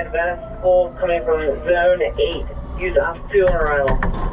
advanced pulls coming from Zone 8. Use altitude on arrival.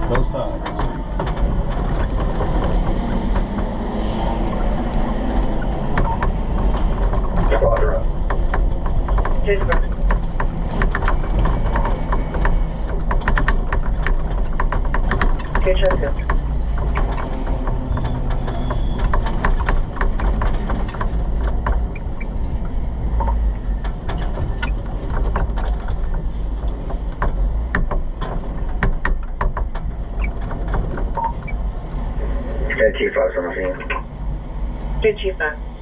Both sides. Squadron. Harrisburg. Okay, transcript. Chief 5 from the scene. 2 Chief 5.